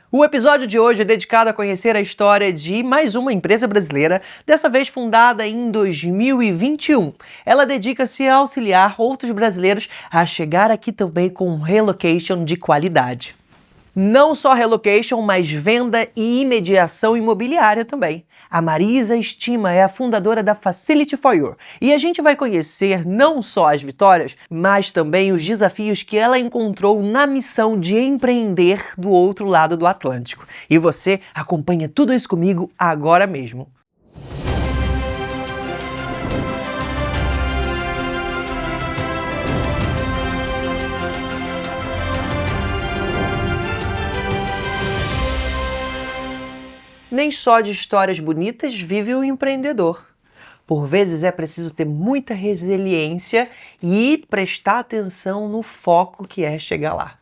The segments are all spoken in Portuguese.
O episódio de hoje é dedicado a conhecer a história de mais uma empresa brasileira, dessa vez fundada em 2021. Ela dedica-se a auxiliar outros brasileiros a chegar aqui também com um relocation de qualidade. Não só relocation, mas venda e imediação imobiliária também. A Marisa Estima é a fundadora da Facility for You e a gente vai conhecer não só as vitórias, mas também os desafios que ela encontrou na missão de empreender do outro lado do Atlântico. E você acompanha tudo isso comigo agora mesmo. Nem só de histórias bonitas vive o empreendedor. Por vezes é preciso ter muita resiliência e prestar atenção no foco que é chegar lá.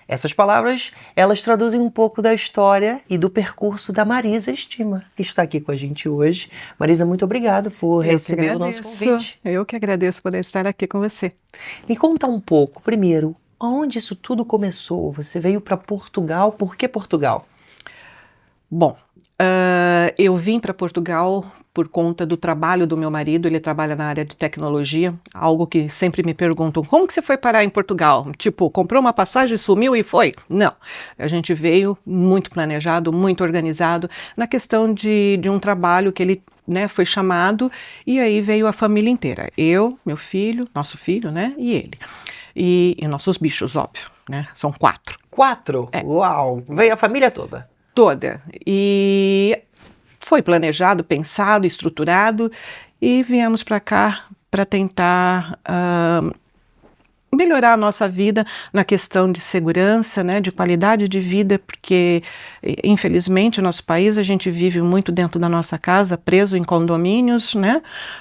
Essas palavras, elas traduzem um pouco da história e do percurso da Marisa Estima, que está aqui com a gente hoje. Marisa, muito obrigada por receber o nosso convite. Eu que agradeço poder estar aqui com você. Me conta um pouco, primeiro, onde isso tudo começou? Você veio para Portugal, por que Portugal? Bom, eu vim para Portugal por conta do trabalho do meu marido. Ele trabalha na área de tecnologia, algo que sempre me perguntam: como que você foi parar em Portugal? Tipo, comprou uma passagem, sumiu e foi? Não, a gente veio muito planejado, muito organizado, na questão de um trabalho que ele, foi chamado, e aí veio a família inteira, eu, meu filho, nosso filho, e ele. E nossos bichos, óbvio, são 4. 4? É. Uau! Veio a família toda? Toda. E foi planejado, pensado, estruturado, e viemos para cá para tentar melhorar a nossa vida na questão de segurança, de qualidade de vida, porque infelizmente no nosso país a gente vive muito dentro da nossa casa, preso em condomínios,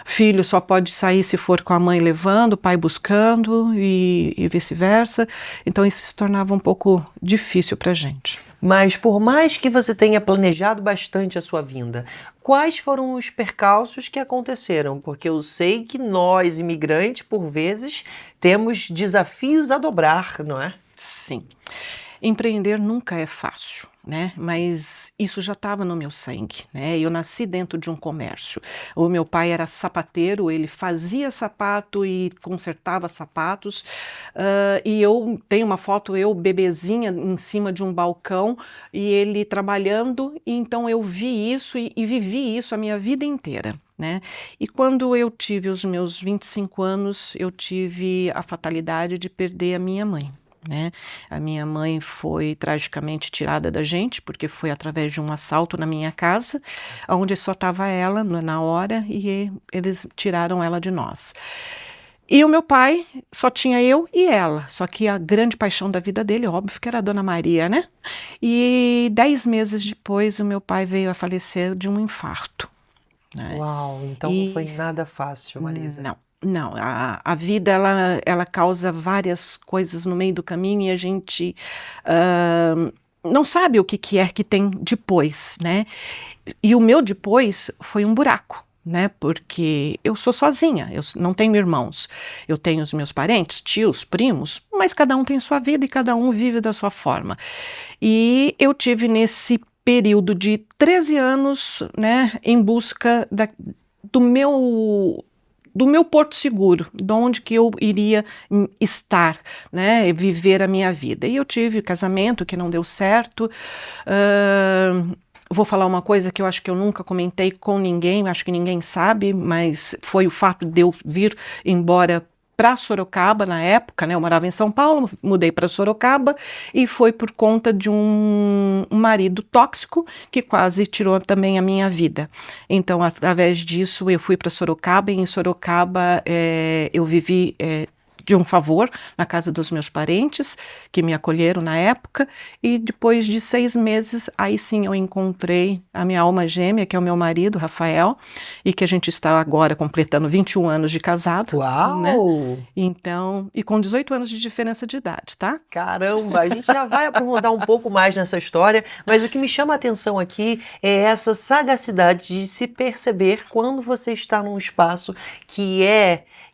Filho só pode sair se for com a mãe levando, o pai buscando e vice-versa. Então isso se tornava um pouco difícil para a gente. Mas por mais que você tenha planejado bastante a sua vinda, quais foram os percalços que aconteceram? Porque eu sei que nós, imigrantes, por vezes, temos desafios a dobrar, não é? Sim. Empreender nunca é fácil, mas isso já estava no meu sangue, Eu nasci dentro de um comércio. O meu pai era sapateiro, ele fazia sapato e consertava sapatos, e eu tenho uma foto, eu bebezinha em cima de um balcão e ele trabalhando, e então eu vi isso e vivi isso a minha vida inteira. E quando eu tive os meus 25 anos, eu tive a fatalidade de perder a minha mãe. A minha mãe foi tragicamente tirada da gente, porque foi através de um assalto na minha casa, onde só estava ela na hora, e eles tiraram ela de nós. E o meu pai só tinha eu e ela, só que a grande paixão da vida dele, óbvio, que era a Dona Maria, E 10 meses depois o meu pai veio a falecer de um infarto. Uau, então não foi nada fácil, Marisa. Não, a vida ela causa várias coisas no meio do caminho e a gente não sabe o que é que tem depois, E o meu depois foi um buraco, porque eu sou sozinha, eu não tenho irmãos, eu tenho os meus parentes, tios, primos, mas cada um tem sua vida e cada um vive da sua forma. E eu tive nesse período de 13 anos, em busca do meu porto seguro, de onde que eu iria estar, viver a minha vida. E eu tive casamento que não deu certo. Vou falar uma coisa que eu acho que eu nunca comentei com ninguém, acho que ninguém sabe, mas foi o fato de eu vir embora para Sorocaba na época, eu morava em São Paulo, mudei para Sorocaba, e foi por conta de um marido tóxico que quase tirou também a minha vida. Então, através disso, eu fui para Sorocaba, e em Sorocaba eu vivi de um favor na casa dos meus parentes, que me acolheram na época, e depois de 6 meses, aí sim eu encontrei a minha alma gêmea, que é o meu marido, Rafael, e que a gente está agora completando 21 anos de casado. Uau! Então, e com 18 anos de diferença de idade, tá? Caramba, a gente já vai aprofundar um pouco mais nessa história, mas o que me chama a atenção aqui é essa sagacidade de se perceber quando você está num espaço que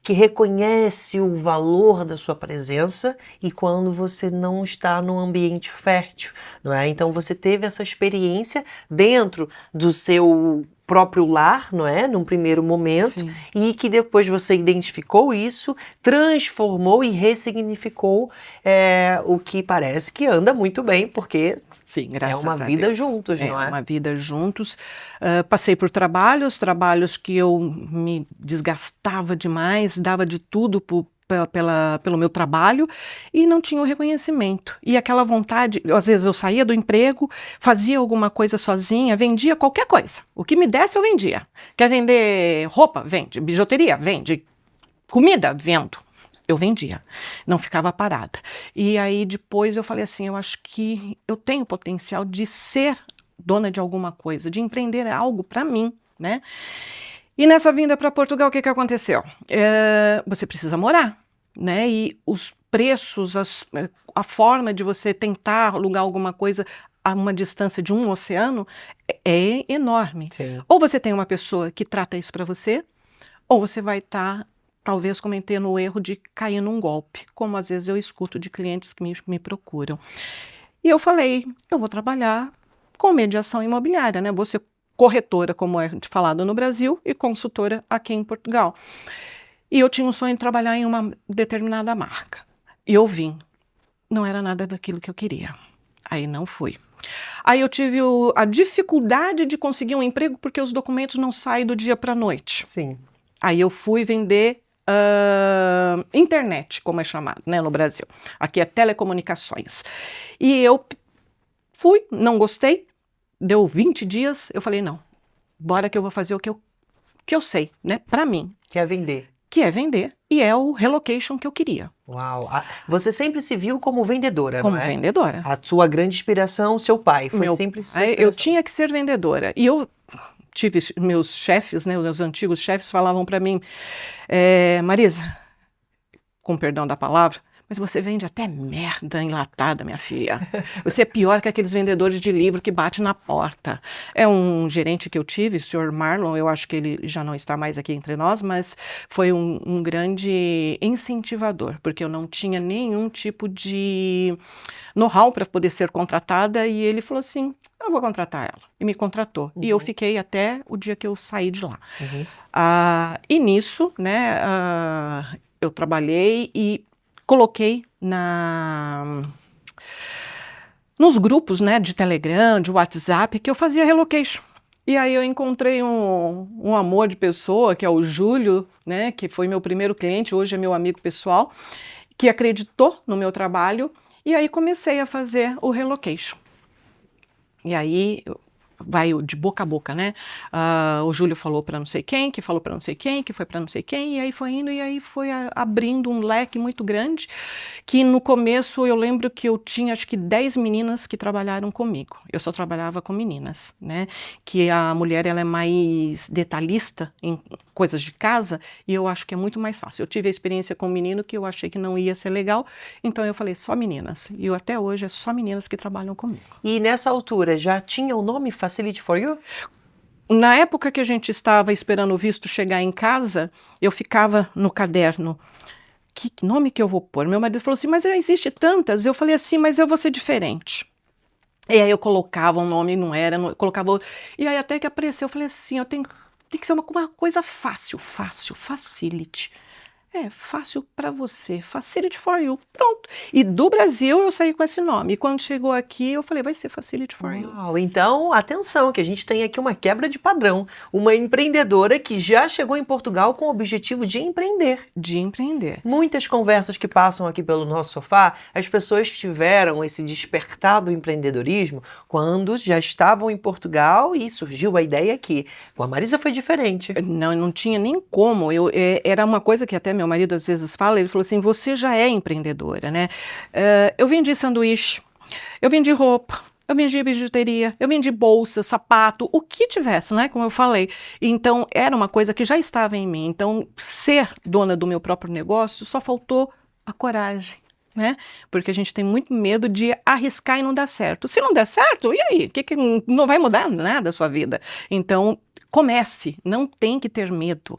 que reconhece o valor da sua presença e quando você não está num ambiente fértil, não é? Então você teve essa experiência dentro do seu próprio lar, não é? Num primeiro momento, Sim. e que depois você identificou isso, transformou e ressignificou o que parece que anda muito bem, porque Sim, é uma graças a vida Deus. juntos, não é? Uma vida juntos. Passei por trabalhos que eu me desgastava demais, dava de tudo pelo meu trabalho e não tinha o reconhecimento. E aquela vontade, às vezes eu saía do emprego, fazia alguma coisa sozinha, vendia qualquer coisa. O que me desse eu vendia. Quer vender roupa? Vende. Bijuteria? Vende. Comida? Vendo. Eu vendia, não ficava parada. E aí depois eu falei assim, eu acho que eu tenho potencial de ser dona de alguma coisa, de empreender algo para mim, né? E nessa vinda para Portugal, o que aconteceu? Você precisa morar, né? E os preços, a forma de você tentar alugar alguma coisa a uma distância de um oceano é enorme. Sim. Ou você tem uma pessoa que trata isso para você, ou você vai estar talvez cometendo o erro de cair num golpe, como às vezes eu escuto de clientes que me procuram. E eu falei, eu vou trabalhar com mediação imobiliária, né? Vou ser corretora, como é falado no Brasil, e consultora aqui em Portugal. E eu tinha um sonho de trabalhar em uma determinada marca. E eu vim. Não era nada daquilo que eu queria. Aí não fui. Aí eu tive a dificuldade de conseguir um emprego porque os documentos não saem do dia para a noite. Sim. Aí eu fui vender internet, como é chamado, né, no Brasil. Aqui é telecomunicações. E eu fui, não gostei, deu 20 dias, eu falei, não, bora que eu vou fazer o que eu sei, né, para mim. Quer vender. Que é vender, e é o relocation que eu queria. Uau! Você sempre se viu como vendedora, Como não é? vendedora. A sua grande inspiração, seu pai, foi sempre sua Eu inspiração. tinha que ser vendedora. E eu tive meus chefes, né, os meus antigos chefes falavam para mim, Marisa, com perdão da palavra, mas você vende até merda enlatada, minha filha. Você é pior que aqueles vendedores de livro que batem na porta. É um gerente que eu tive, o senhor Marlon, eu acho que ele já não está mais aqui entre nós, mas foi um grande incentivador, porque eu não tinha nenhum tipo de know-how para poder ser contratada, e ele falou assim, eu vou contratar ela. E me contratou. E eu fiquei até o dia que eu saí de lá. E nisso, né, eu trabalhei e coloquei nos grupos, né, de Telegram, de WhatsApp, que eu fazia relocation. E aí eu encontrei um amor de pessoa, que é o Júlio, né, que foi meu primeiro cliente, hoje é meu amigo pessoal, que acreditou no meu trabalho, e aí comecei a fazer o relocation. E aí vai de boca a boca, né? O Júlio falou para não sei quem, que falou para não sei quem, que foi para não sei quem, e aí foi indo, e aí foi abrindo um leque muito grande, que no começo eu lembro que eu tinha acho que 10 meninas que trabalharam comigo. Eu só trabalhava com meninas, né? Que a mulher ela é mais detalhista em coisas de casa, e eu acho que é muito mais fácil. Eu tive a experiência com um menino que eu achei que não ia ser legal, então eu falei só meninas. E até hoje é só meninas que trabalham comigo. E nessa altura já tinha o nome Facility for You? Na época que a gente estava esperando o visto chegar em casa, eu ficava no caderno, que nome que eu vou pôr? Meu marido falou assim, mas existe tantas. Eu falei assim, mas eu vou ser diferente. E aí eu colocava um nome, não era, colocava outro. E aí até que apareceu, eu falei assim, tem que ser uma coisa fácil, facility. Fácil para você, Facility for You, pronto. E do Brasil eu saí com esse nome. E quando chegou aqui eu falei, vai ser Facility for You. Uau, então, atenção, que a gente tem aqui uma quebra de padrão. Uma empreendedora que já chegou em Portugal com o objetivo de empreender. De empreender. Muitas conversas que passam aqui pelo nosso sofá, as pessoas tiveram esse despertar do empreendedorismo quando já estavam em Portugal e surgiu a ideia aqui. Com a Marisa foi diferente. Não tinha nem como. Era uma coisa que até meu marido às vezes fala, ele falou assim, você já é empreendedora, né? Eu vendi sanduíche, eu vendi roupa, eu vendi bijuteria, eu vendi bolsa, sapato, o que tivesse, né? Como eu falei. Então, era uma coisa que já estava em mim. Então, ser dona do meu próprio negócio, só faltou a coragem. né? Porque a gente tem muito medo de arriscar e não dar certo. Se não der certo, e aí? Que não vai mudar nada da sua vida. Então, comece, não tem que ter medo.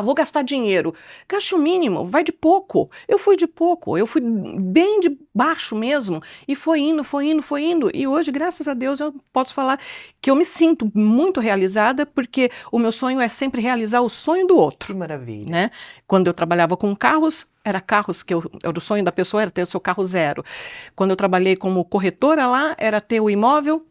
Vou gastar dinheiro. Gaste o mínimo, vai de pouco. Eu fui de pouco, eu fui bem de baixo mesmo. E foi indo, foi indo, foi indo. E hoje, graças a Deus, eu posso falar que eu me sinto muito realizada, porque o meu sonho é sempre realizar o sonho do outro. Que maravilha. Né? Quando eu trabalhava com carros, era carros que era o sonho da pessoa, era ter o seu carro zero. Quando eu trabalhei como corretora lá, era ter o imóvel.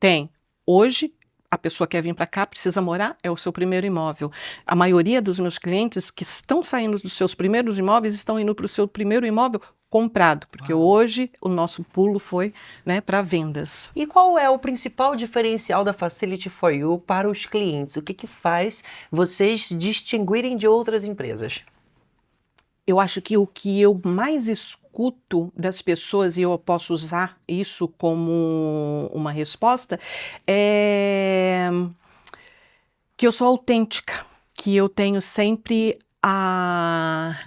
Tem. Hoje, a pessoa quer vir para cá, precisa morar, é o seu primeiro imóvel. A maioria dos meus clientes que estão saindo dos seus primeiros imóveis estão indo para o seu primeiro imóvel comprado, porque hoje o nosso pulo foi, né, para vendas. E qual é o principal diferencial da Facility for You para os clientes? O que faz vocês se distinguirem de outras empresas? Eu acho que o que eu mais escuto das pessoas, e eu posso usar isso como uma resposta, é que eu sou autêntica, que eu tenho sempre a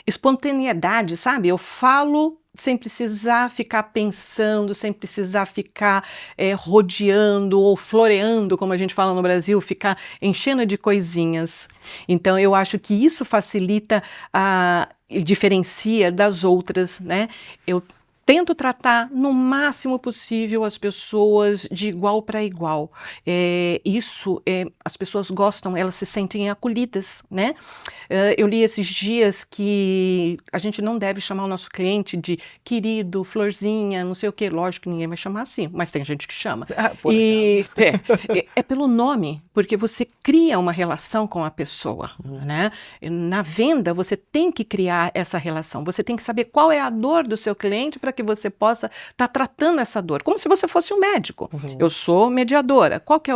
espontaneidade, sabe? Eu falo sem precisar ficar pensando, sem precisar ficar rodeando ou floreando, como a gente fala no Brasil, ficar enchendo de coisinhas. Então, eu acho que isso facilita e diferencia das outras, né? Eu tento tratar no máximo possível as pessoas de igual para igual. As pessoas gostam, elas se sentem acolhidas, né? Eu li esses dias que a gente não deve chamar o nosso cliente de querido, florzinha, não sei o quê. Lógico que ninguém vai chamar assim, mas tem gente que chama. É pelo nome, porque você cria uma relação com a pessoa, né? Na venda, você tem que criar essa relação. Você tem que saber qual é a dor do seu cliente para que você possa estar tratando essa dor, como se você fosse um médico. Eu sou mediadora. Qual que é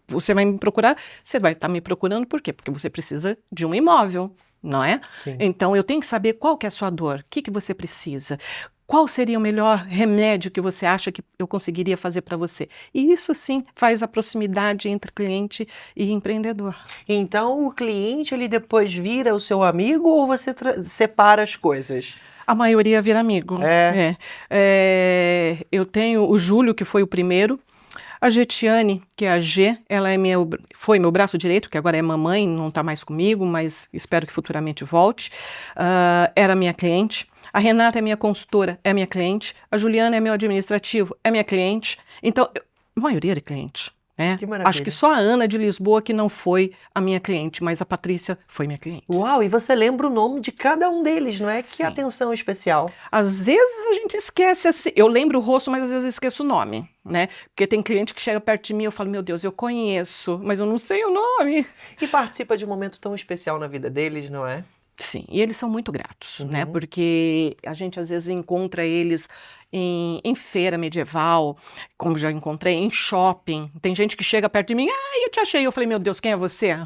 você vai me procurar? Você vai estar me procurando por quê? Porque você precisa de um imóvel, não é? Sim. Então, eu tenho que saber qual que é a sua dor, o que você precisa. Qual seria o melhor remédio que você acha que eu conseguiria fazer para você? E isso sim faz a proximidade entre cliente e empreendedor. Então o cliente ele depois vira o seu amigo ou você separa as coisas? A maioria vira amigo. Eu tenho o Júlio, que foi o primeiro. A Getiane, que é a G, ela foi meu braço direito, que agora é mamãe, não está mais comigo, mas espero que futuramente volte. Era minha cliente. A Renata é minha consultora, é minha cliente. A Juliana é meu administrativo, é minha cliente. Então, a maioria é cliente. Que maravilha. Acho que só a Ana de Lisboa que não foi a minha cliente, mas a Patrícia foi minha cliente. Uau, e você lembra o nome de cada um deles, não é? Sim. Que atenção especial. Às vezes a gente esquece, assim, eu lembro o rosto, mas às vezes eu esqueço o nome, né? Porque tem cliente que chega perto de mim e eu falo, meu Deus, eu conheço, mas eu não sei o nome. E participa de um momento tão especial na vida deles, não é? Sim, e eles são muito gratos, né? Porque a gente às vezes encontra eles em feira medieval, como já encontrei, em shopping. Tem gente que chega perto de mim, eu te achei. Eu falei, meu Deus, quem é você?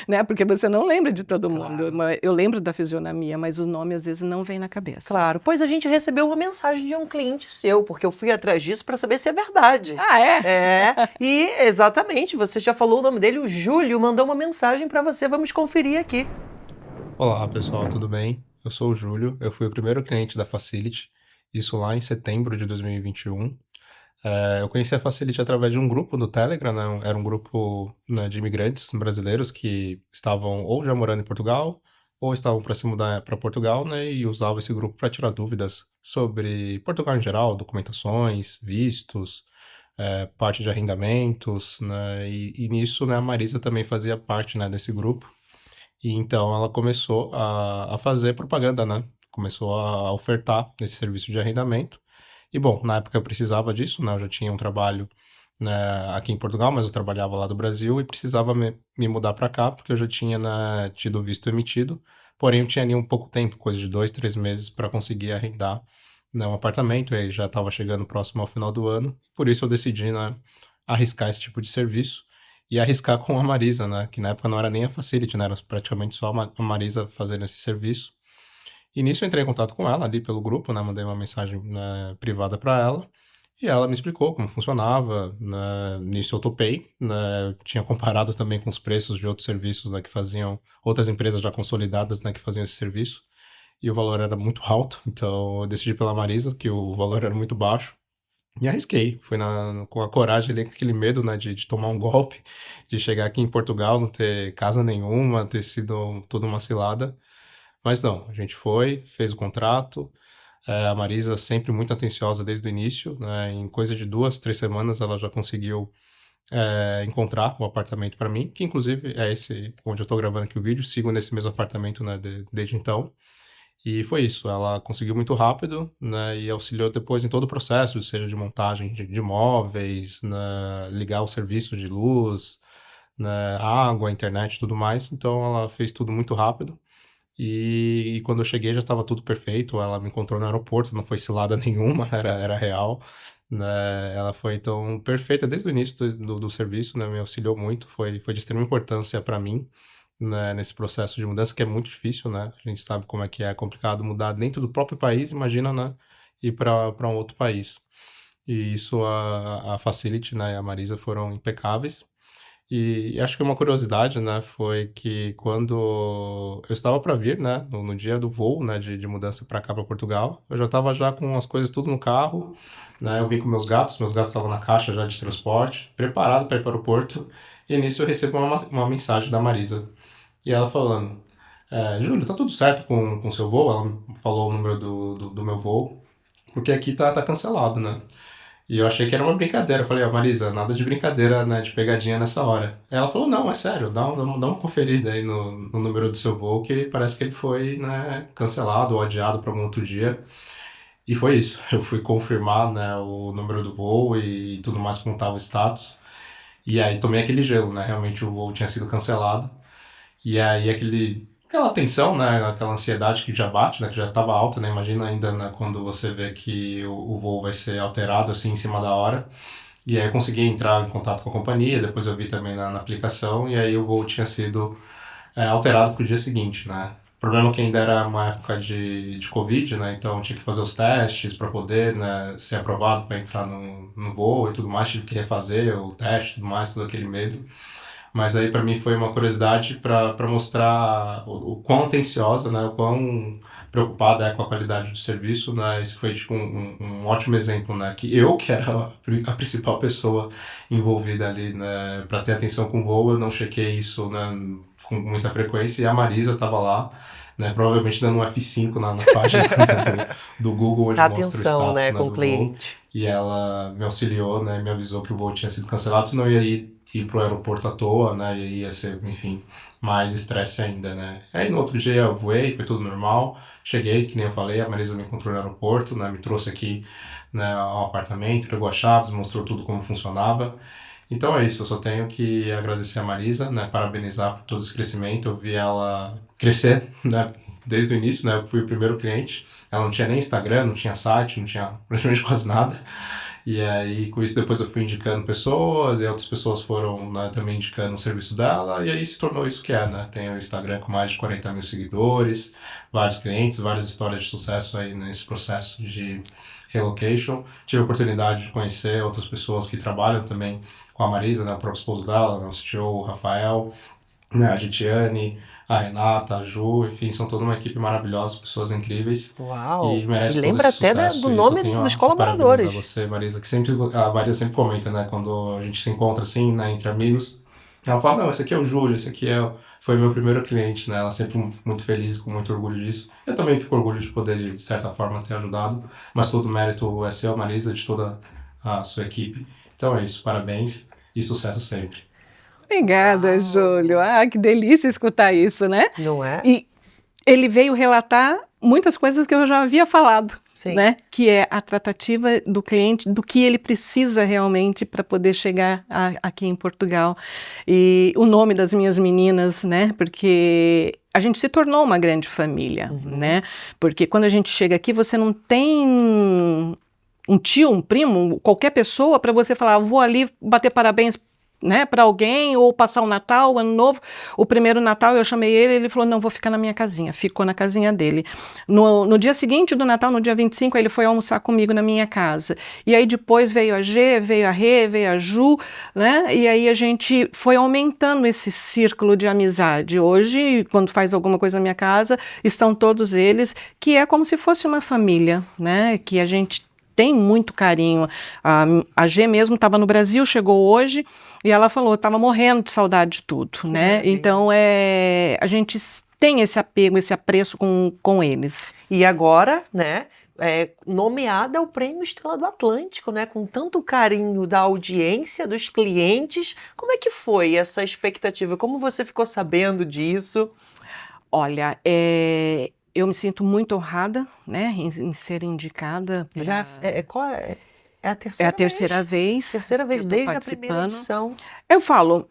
Né? Porque você não lembra de todo mundo. Eu lembro da fisionomia, mas o nome às vezes não vem na cabeça. Claro, pois a gente recebeu uma mensagem de um cliente seu, porque eu fui atrás disso para saber se é verdade. E exatamente, você já falou o nome dele, o Júlio mandou uma mensagem para você, vamos conferir aqui. Olá pessoal, tudo bem? Eu sou o Júlio, eu fui o primeiro cliente da Facility, isso lá em setembro de 2021. Eu conheci a Facility através de um grupo do Telegram, né? Era um grupo, né, de imigrantes brasileiros que estavam ou já morando em Portugal, ou estavam para se mudar para Portugal, né? E usavam esse grupo para tirar dúvidas sobre Portugal em geral, documentações, vistos, parte de arrendamentos, né? E nisso, né, a Marisa também fazia parte, né, desse grupo. E então ela começou a fazer propaganda, né? Começou a ofertar esse serviço de arrendamento. E bom, na época eu precisava disso, né? Eu já tinha um trabalho, né, aqui em Portugal, mas eu trabalhava lá do Brasil e precisava me mudar para cá, porque eu já tinha, né, tido visto emitido. Porém, eu tinha ali um pouco tempo, coisa de 2, 3 meses, para conseguir arrendar, né, um apartamento. E aí já estava chegando próximo ao final do ano. Por isso eu decidi, né, arriscar esse tipo de serviço. E arriscar com a Marisa, né? Que na época não era nem a Facility, né? Era praticamente só a Marisa fazendo esse serviço. E nisso eu entrei em contato com ela ali pelo grupo, né? Mandei uma mensagem, né, privada para ela. E ela me explicou como funcionava, né? Nisso eu topei, né? Eu tinha comparado também com os preços de outros serviços, né, que faziam, outras empresas já consolidadas, né, que faziam esse serviço. e o valor era muito alto, então eu decidi pela Marisa, que o valor era muito baixo. E arrisquei, fui com a coragem ali, com aquele medo, né, de tomar um golpe, de chegar aqui em Portugal, não ter casa nenhuma, ter sido tudo uma cilada. Mas não, a gente foi, fez o contrato. A Marisa sempre muito atenciosa desde o início, né, em coisa de 2, 3 semanas ela já conseguiu encontrar um apartamento para mim, que inclusive é esse onde eu estou gravando aqui o vídeo, sigo nesse mesmo apartamento, né, desde então. E foi isso, ela conseguiu muito rápido, né, e auxiliou depois em todo o processo, seja de montagem de móveis, né, ligar o serviço de luz, né, água, internet e tudo mais. Então ela fez tudo muito rápido. E quando eu cheguei já estava tudo perfeito, ela me encontrou no aeroporto, não foi cilada nenhuma, era real. Né, ela foi então perfeita desde o início do serviço, né, me auxiliou muito, foi de extrema importância para mim, né, nesse processo de mudança que é muito difícil, né? A gente sabe como é complicado mudar dentro do próprio país, imagina, né, ir para um outro país. E isso a Facility, né, e a Marisa foram impecáveis. E acho que uma curiosidade, né, foi que quando eu estava para vir, né, no dia do voo, né, de mudança para cá, para Portugal, eu já estava já com as coisas tudo no carro, né, eu vim com meus gatos estavam na caixa já de transporte, preparado para ir para o aeroporto, e nisso eu recebo uma mensagem da Marisa, e ela falando, Júlio, tá tudo certo com o seu voo? Ela falou o número do meu voo, porque aqui tá cancelado, né? E eu achei que era uma brincadeira. Eu falei, Marisa, nada de brincadeira, né, de pegadinha nessa hora. Ela falou, não, é sério, dá uma conferida aí no número do seu voo, que parece que ele foi, né, cancelado ou adiado para algum outro dia. E foi isso. Eu fui confirmar, né, o número do voo e tudo mais, como estava o status. E aí tomei aquele gelo, né, realmente o voo tinha sido cancelado. E aí aquela tensão, né, aquela ansiedade que já bate, né, que já estava alta, né, imagina ainda, né, quando você vê que o voo vai ser alterado assim em cima da hora. E aí eu consegui entrar em contato com a companhia, depois eu vi também na aplicação, e aí o voo tinha sido alterado para o dia seguinte, né. O problema é que ainda era uma época de Covid, né, então tinha que fazer os testes para poder, né, ser aprovado para entrar no voo e tudo mais, tive que refazer o teste e tudo mais, todo aquele medo. Mas aí para mim foi uma curiosidade para mostrar o quão atenciosa, né, o quão preocupada é com a qualidade do serviço, né, esse foi tipo um ótimo exemplo, né, que era a principal pessoa envolvida ali, né, para ter atenção com o voo, eu não chequei isso, né, com muita frequência, e a Marisa estava lá, né, provavelmente dando um F5 na página né, do Google, onde mostra o Atenção, status, né, né, com o do voo, cliente. e ela me auxiliou, né, me avisou que o voo tinha sido cancelado, senão eu ia ir pro aeroporto à toa, né, e ia ser, enfim, mais estresse ainda, né. Aí no outro dia eu voei, foi tudo normal, cheguei, que nem eu falei, a Marisa me encontrou no aeroporto, né, me trouxe aqui, né, ao apartamento, pegou as chaves, mostrou tudo como funcionava. Então é isso, eu só tenho que agradecer a Marisa, né, parabenizar por todo esse crescimento, eu vi ela crescer, né, desde o início, né, eu fui o primeiro cliente, ela não tinha nem Instagram, não tinha site, não tinha praticamente quase nada. E aí, com isso, depois eu fui indicando pessoas, e outras pessoas foram, né, também indicando o serviço dela, e aí se tornou isso que é, né? Tem o Instagram com mais de 40 mil seguidores, vários clientes, várias histórias de sucesso aí nesse processo de relocation. Tive a oportunidade de conhecer outras pessoas que trabalham também com a Marisa, né, o próprio esposo dela, né, o CTO, o Rafael, né, a Gitiane, a Renata, a Ju, enfim, são toda uma equipe maravilhosa, pessoas incríveis Uau! e E merece todo lembra esse até do sucesso. E isso eu nome tenho dos a parabenizar colaboradores. você, Marisa, que sempre, a Maria sempre comenta, né, quando a gente se encontra assim, né, entre amigos, ela fala, não, esse aqui é o Júlio, esse aqui foi meu primeiro cliente, né, ela sempre muito feliz, com muito orgulho disso. Eu também fico orgulho de poder, de certa forma, ter ajudado, mas todo o mérito é seu, Marisa, de toda a sua equipe. Então é isso, parabéns e sucesso sempre. Obrigada, Uau! Júlio. Ah, que delícia escutar isso, né? Não é? E ele veio relatar muitas coisas que eu já havia falado, Sim. né? Que é a tratativa do cliente, do que ele precisa realmente para poder chegar aqui em Portugal. E o nome das minhas meninas, né? Porque a gente se tornou uma grande família, né? Porque quando a gente chega aqui, você não tem um tio, um primo, qualquer pessoa para você falar, vou ali bater parabéns né, para alguém, ou passar o Natal, o Ano Novo. O primeiro Natal eu chamei ele falou, não, vou ficar na minha casinha. Ficou na casinha dele. No dia seguinte do Natal, no dia 25, ele foi almoçar comigo na minha casa. E aí depois veio a G, veio a Rê, veio a Ju, né, e aí a gente foi aumentando esse círculo de amizade. Hoje, quando faz alguma coisa na minha casa, estão todos eles, que é como se fosse uma família, né, que a gente tem muito carinho. A G mesmo estava no Brasil, chegou hoje, e ela falou, estava morrendo de saudade de tudo, né? Então, a gente tem esse apego, esse apreço com eles. E agora, né, nomeada ao Prêmio Estrela do Atlântico, né, com tanto carinho da audiência, dos clientes. Como é que foi essa expectativa? Como você ficou sabendo disso? Olha, eu me sinto muito honrada, né, em ser indicada. Já é a É a terceira terceira vez terceira que vez eu tô desde a primeira participando. edição. Eu falo,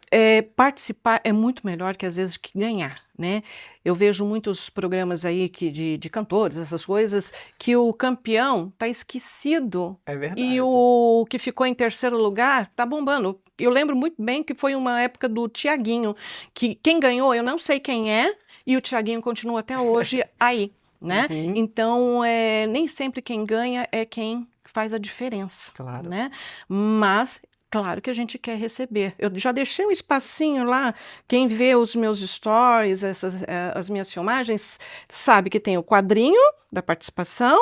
participar é muito melhor que às vezes que ganhar, né? Eu vejo muitos programas aí de cantores, essas coisas, que o campeão tá esquecido É e verdade. o que ficou em terceiro lugar tá bombando. Eu lembro muito bem que foi uma época do Tiaguinho, que quem ganhou eu não sei quem é, e o Tiaguinho continua até hoje aí, né? Uhum. Então, nem sempre quem ganha é quem faz a diferença, Claro. né? Mas claro que a gente quer receber. Eu já deixei um espacinho lá. Quem vê os meus stories, as minhas filmagens, sabe que tem o quadrinho da participação,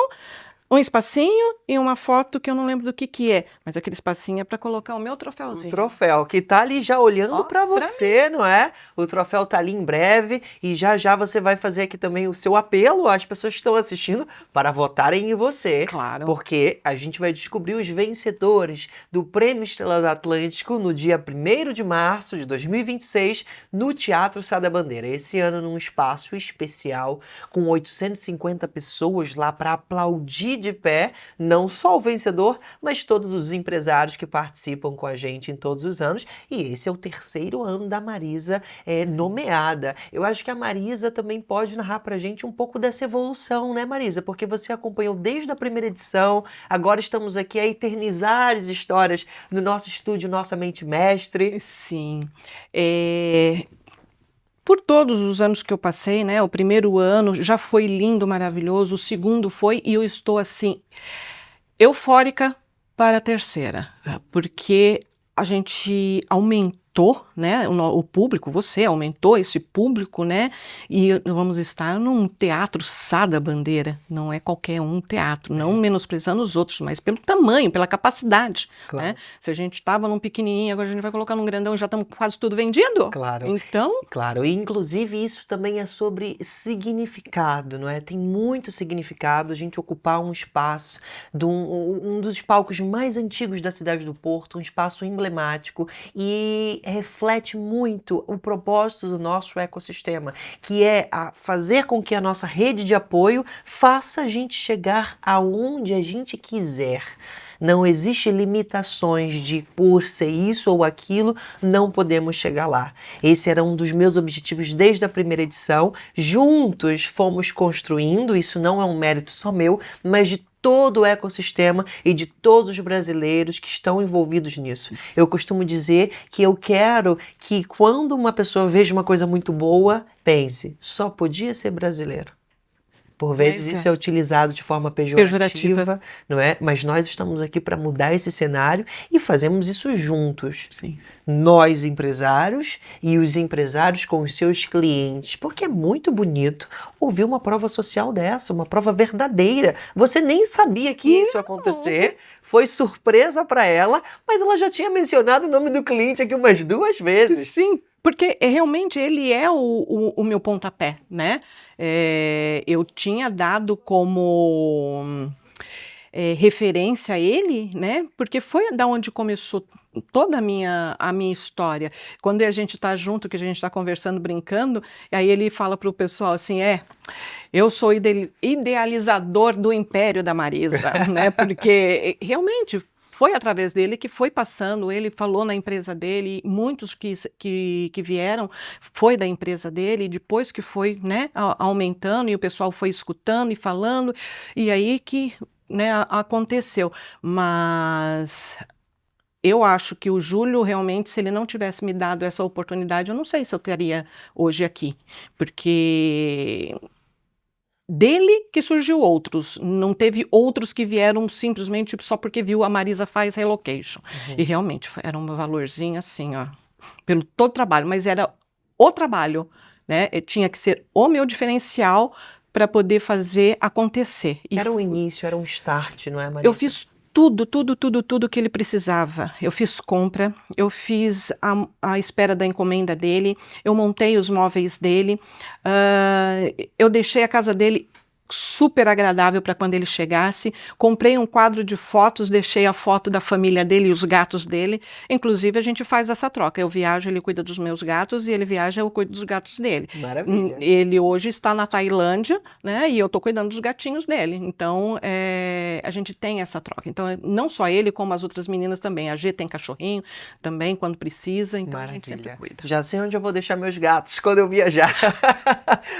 um espacinho e uma foto que eu não lembro do que é. Mas aquele espacinho é para colocar o meu O troféuzinho. troféu, que tá ali já olhando Ó, pra você, não é? O troféu tá ali em breve e já você vai fazer aqui também o seu apelo às pessoas que estão assistindo para votarem em você. Claro. Porque a gente vai descobrir os vencedores do Prêmio Estrela do Atlântico no dia 1º de março de 2026 no Teatro Sá da Bandeira. Esse ano num espaço especial com 850 pessoas lá para aplaudir de pé, não só o vencedor, mas todos os empresários que participam com a gente em todos os anos. E esse é o terceiro ano da Marisa nomeada. Eu acho que a Marisa também pode narrar pra gente um pouco dessa evolução, né, Marisa? Porque você acompanhou desde a primeira edição, agora estamos aqui a eternizar as histórias no nosso estúdio Nossa Mente Mestre. Sim. Por todos os anos que eu passei, né? O primeiro ano já foi lindo, maravilhoso, o segundo foi, e eu estou assim, eufórica para a terceira, porque a gente aumentou, né, o público, você aumentou esse público, né, e vamos estar num teatro Sá da Bandeira, não é qualquer um teatro, não menosprezando os outros, mas pelo tamanho, pela capacidade, Claro. né, se a gente estava num pequenininho, agora a gente vai colocar num grandão e já estamos quase tudo vendido, Claro. então... Claro, e inclusive isso também é sobre significado, não é? Tem muito significado a gente ocupar um espaço, um dos palcos mais antigos da cidade do Porto, um espaço emblemático, e reflete muito o propósito do nosso ecossistema, que é fazer com que a nossa rede de apoio faça a gente chegar aonde a gente quiser. Não existe limitações de por ser isso ou aquilo, não podemos chegar lá. Esse era um dos meus objetivos desde a primeira edição. Juntos fomos construindo, isso não é um mérito só meu, mas de todo o ecossistema e de todos os brasileiros que estão envolvidos nisso. Eu costumo dizer que eu quero que quando uma pessoa veja uma coisa muito boa, pense, só podia ser brasileiro. Por vezes isso é utilizado de forma pejorativa, não é? Mas nós estamos aqui para mudar esse cenário e fazemos isso juntos. Sim. Nós, empresários, e os empresários com os seus clientes. Porque é muito bonito ouvir uma prova social dessa, uma prova verdadeira. Você nem sabia que isso ia acontecer, foi surpresa para ela, mas ela já tinha mencionado o nome do cliente aqui umas 2 vezes. Sim, porque realmente ele é o meu pontapé, né? Eu tinha dado como referência a ele, né? Porque foi da onde começou toda a minha história. Quando a gente está junto, que a gente está conversando, brincando, aí ele fala para o pessoal assim, eu sou idealizador do Império da Marisa, né? Porque realmente foi através dele que foi passando, ele falou na empresa dele, muitos que vieram, foi da empresa dele, depois que foi, né, aumentando, e o pessoal foi escutando e falando, e aí que, né, aconteceu. Mas Eu acho que o Júlio realmente, se ele não tivesse me dado essa oportunidade, eu não sei se eu estaria hoje aqui, porque dele que surgiu outros, não teve outros que vieram simplesmente só porque viu a Marisa faz relocation. E realmente era um valorzinho assim, ó, pelo todo o trabalho, mas era o trabalho, né? Tinha que ser o meu diferencial para poder fazer acontecer. E Era um início, era um start, não é, Marisa? eu fiz tudo que ele precisava. Eu fiz compra, eu fiz a espera da encomenda dele, eu montei os móveis dele, eu deixei a casa dele super agradável para quando ele chegasse. Comprei um quadro de fotos, deixei a foto da família dele e os gatos dele. Inclusive, a gente faz essa troca. Eu viajo, ele cuida dos meus gatos, e ele viaja, eu cuido dos gatos dele. Maravilha. Ele hoje está na Tailândia, né? E eu estou cuidando dos gatinhos dele. Então, a gente tem essa troca. Então, não só ele, como as outras meninas também. A G tem cachorrinho também, quando precisa. Então, a gente sempre cuida. Já sei onde eu vou deixar meus gatos quando eu viajar.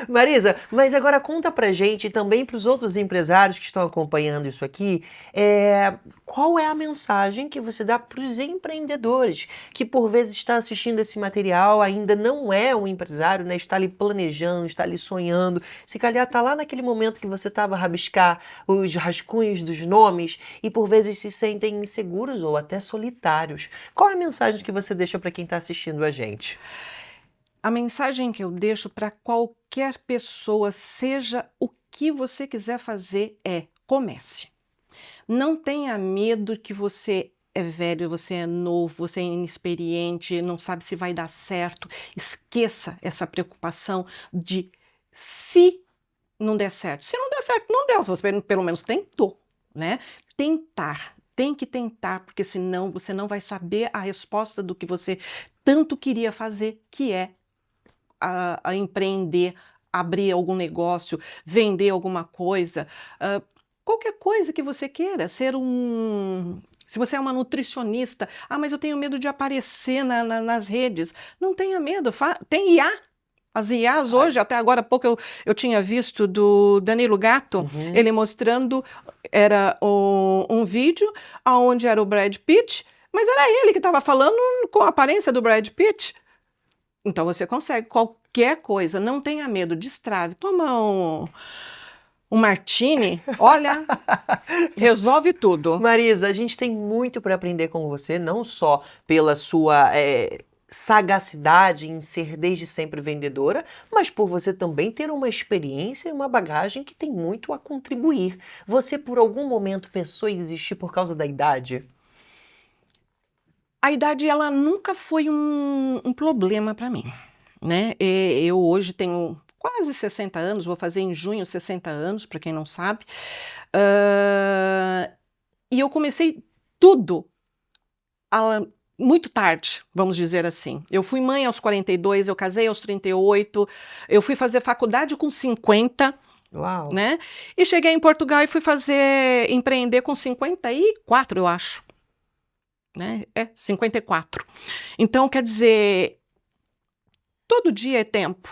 Marisa, mas agora conta pra gente, também para os outros empresários que estão acompanhando isso aqui, qual é a mensagem que você dá para os empreendedores que por vezes está assistindo esse material, ainda não é um empresário, né? Está ali planejando, está ali sonhando, se calhar está lá naquele momento que você estava a rabiscar os rascunhos dos nomes e por vezes se sentem inseguros ou até solitários. Qual é a mensagem que você deixa para quem está assistindo a gente? A mensagem que eu deixo para qualquer pessoa, seja o que você quiser fazer, comece. Não tenha medo que você é velho, você é novo, você é inexperiente, não sabe se vai dar certo. Esqueça essa preocupação de se não der certo. Se não der certo, não deu. Você pelo menos tentou, né? Tentar. Tem que tentar, porque senão você não vai saber a resposta do que você tanto queria fazer, que é a empreender, abrir algum negócio, vender alguma coisa, qualquer coisa que você queira, se você é uma nutricionista, mas eu tenho medo de aparecer nas redes, não tenha medo, tem IA. As IAs hoje, até agora há pouco eu tinha visto do Danilo Gatto, ele mostrando, era um vídeo onde era o Brad Pitt, mas era ele que estava falando com a aparência do Brad Pitt. Então você consegue qualquer coisa, não tenha medo, destrave, toma um martini, olha, resolve tudo. Marisa, a gente tem muito para aprender com você, não só pela sua sagacidade em ser desde sempre vendedora, mas por você também ter uma experiência e uma bagagem que tem muito a contribuir. Você por algum momento pensou em desistir por causa da idade? A idade, ela nunca foi um problema para mim, né? Eu hoje tenho quase 60 anos, vou fazer em junho 60 anos, para quem não sabe. E eu comecei tudo muito tarde, vamos dizer assim. Eu fui mãe aos 42, eu casei aos 38, eu fui fazer faculdade com 50, Uau. né? E cheguei em Portugal e fui empreender com 54, eu acho. Né? 54. Então, quer dizer, todo dia é tempo.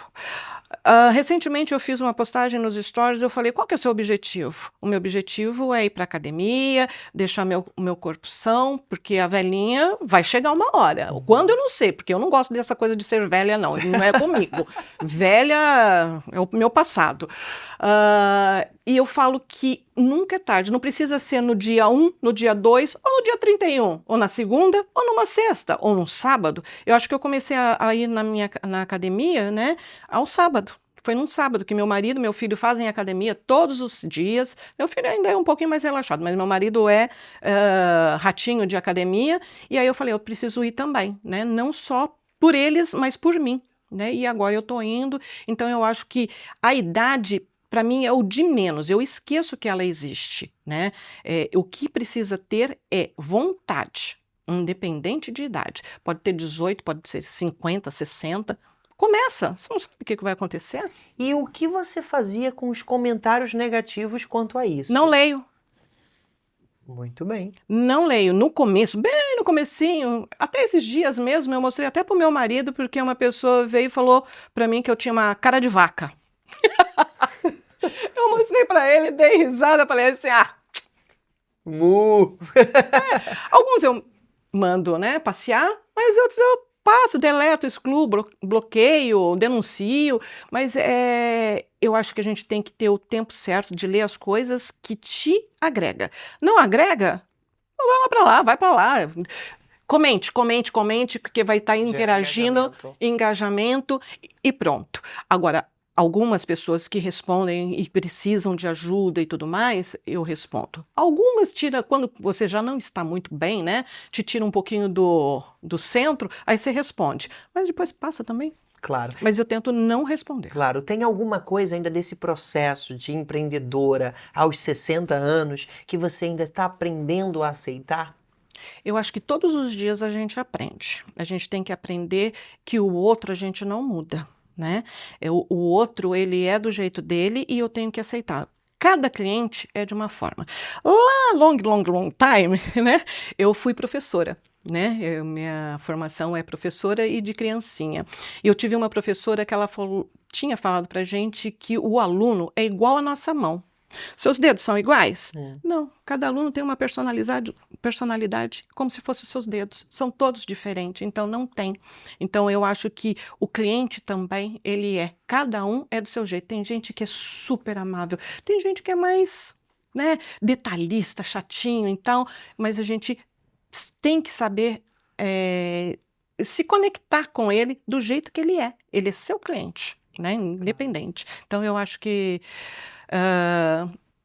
Recentemente eu fiz uma postagem nos stories, eu falei, qual que é o seu objetivo? O meu objetivo é ir para a academia, deixar o meu corpo são, porque a velhinha vai chegar uma hora. Quando eu não sei, porque eu não gosto dessa coisa de ser velha, não é comigo. Velha é o meu passado. E eu falo que nunca é tarde, não precisa ser no dia 1, no dia 2, ou no dia 31, ou na segunda, ou numa sexta, ou num sábado. Eu acho que eu comecei a ir na academia, né, ao sábado. Foi num sábado que meu marido e meu filho fazem academia todos os dias. Meu filho ainda é um pouquinho mais relaxado, mas meu marido é ratinho de academia. E aí eu falei, eu preciso ir também, né? Não só por eles, mas por mim, né? E agora eu tô indo. Então eu acho que a idade, para mim, é o de menos. Eu esqueço que ela existe, né? O que precisa ter é vontade, independente de idade. Pode ter 18, pode ser 50, 60. Começa, você não sabe o que vai acontecer? E o que você fazia com os comentários negativos quanto a isso? Não leio. Muito bem. Não leio. No começo, bem no comecinho, até esses dias mesmo, eu mostrei até pro meu marido, porque uma pessoa veio e falou para mim que eu tinha uma cara de vaca. Eu mostrei para ele, dei risada, falei assim, Mu! Alguns eu mando, né, passear, mas outros eu passo, deleto, excluo, bloqueio, denuncio, mas eu acho que a gente tem que ter o tempo certo de ler as coisas que te agrega. Não agrega? Vai para lá. Comente, porque vai estar interagindo, engajamento e pronto. Agora, algumas pessoas que respondem e precisam de ajuda e tudo mais, eu respondo. Algumas quando você já não está muito bem, né? Te tira um pouquinho do centro, aí você responde. Mas depois passa também. Claro. Mas eu tento não responder. Claro. Tem alguma coisa ainda desse processo de empreendedora aos 60 anos que você ainda está aprendendo a aceitar? Eu acho que todos os dias a gente aprende. A gente tem que aprender que o outro a gente não muda, né? O outro, ele é do jeito dele e eu tenho que aceitar. Cada cliente é de uma forma. Lá, long time, né? Eu fui professora, né? Minha formação é professora e de criancinha. E eu tive uma professora que ela tinha falado pra gente que o aluno é igual à nossa mão. Seus dedos são iguais? Não, cada aluno tem uma personalidade como se fossem os seus dedos. São todos diferentes, então não tem. Então eu acho que o cliente também, cada um é do seu jeito. Tem gente que é super amável, tem gente que é mais, né, detalhista, chatinho, então, mas a gente tem que saber se conectar com ele do jeito que ele é. Ele é seu cliente, né, independente. Então eu acho que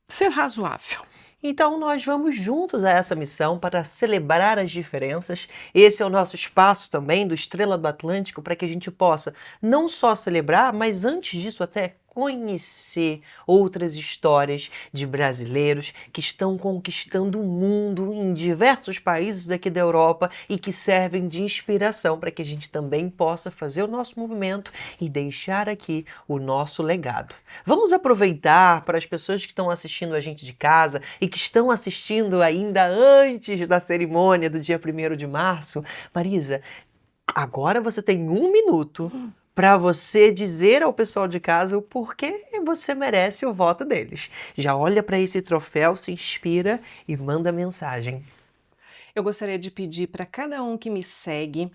ser razoável. Então nós vamos juntos a essa missão para celebrar as diferenças. Esse é o nosso espaço também do Estrela do Atlântico para que a gente possa não só celebrar, mas antes disso até conhecer outras histórias de brasileiros que estão conquistando o mundo em diversos países daqui da Europa e que servem de inspiração para que a gente também possa fazer o nosso movimento e deixar aqui o nosso legado. Vamos aproveitar para as pessoas que estão assistindo a gente de casa e que estão assistindo ainda antes da cerimônia do dia 1º de março. Marisa, agora você tem 1 minuto para você dizer ao pessoal de casa o porquê você merece o voto deles. Já olha para esse troféu, se inspira e manda mensagem. Eu gostaria de pedir para cada um que me segue,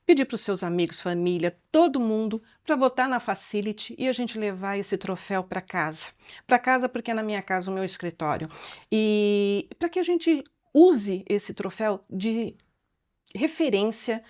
pedir para os seus amigos, família, todo mundo, para votar na Facility e a gente levar esse troféu para casa. Para casa porque é na minha casa o meu escritório. E para que a gente use esse troféu de referência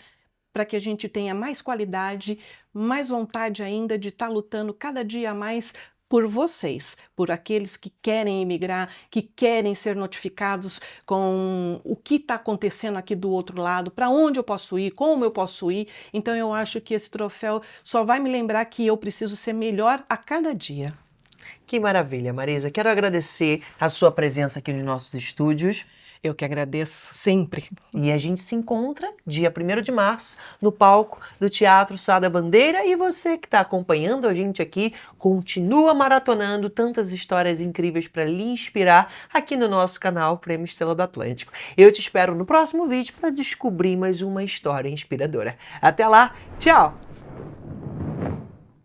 para que a gente tenha mais qualidade, mais vontade ainda de estar lutando cada dia mais por vocês, por aqueles que querem emigrar, que querem ser notificados com o que está acontecendo aqui do outro lado, para onde eu posso ir, como eu posso ir. Então eu acho que esse troféu só vai me lembrar que eu preciso ser melhor a cada dia. Que maravilha, Marisa. Quero agradecer a sua presença aqui nos nossos estúdios. Eu que agradeço sempre. E a gente se encontra dia 1º de março no palco do Teatro Sá da Bandeira. E você que está acompanhando a gente aqui, continua maratonando tantas histórias incríveis para lhe inspirar aqui no nosso canal Prêmio Estrela do Atlântico. Eu te espero no próximo vídeo para descobrir mais uma história inspiradora. Até lá, tchau!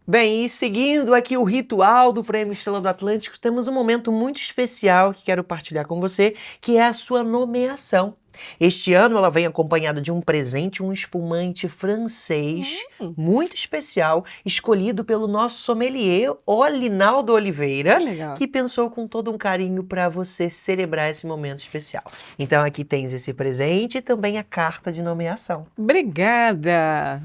Bem, e seguindo aqui o ritual do Prêmio Estrela do Atlântico, temos um momento muito especial que quero partilhar com você, que é a sua nomeação. Este ano ela vem acompanhada de um presente, um espumante francês muito especial, escolhido pelo nosso sommelier, Olinaldo Oliveira, que pensou com todo um carinho para você celebrar esse momento especial. Então aqui tens esse presente e também a carta de nomeação. Obrigada!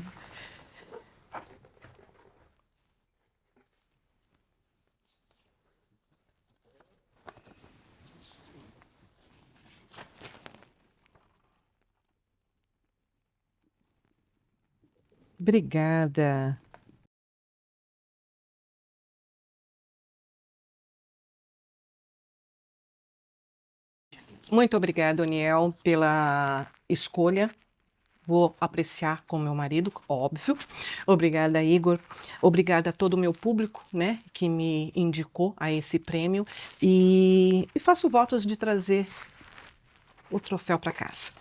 Obrigada. Muito obrigada, Oniel, pela escolha. Vou apreciar com meu marido, óbvio. Obrigada, Igor. Obrigada a todo o meu público, né, que me indicou a esse prêmio. E faço votos de trazer o troféu para casa.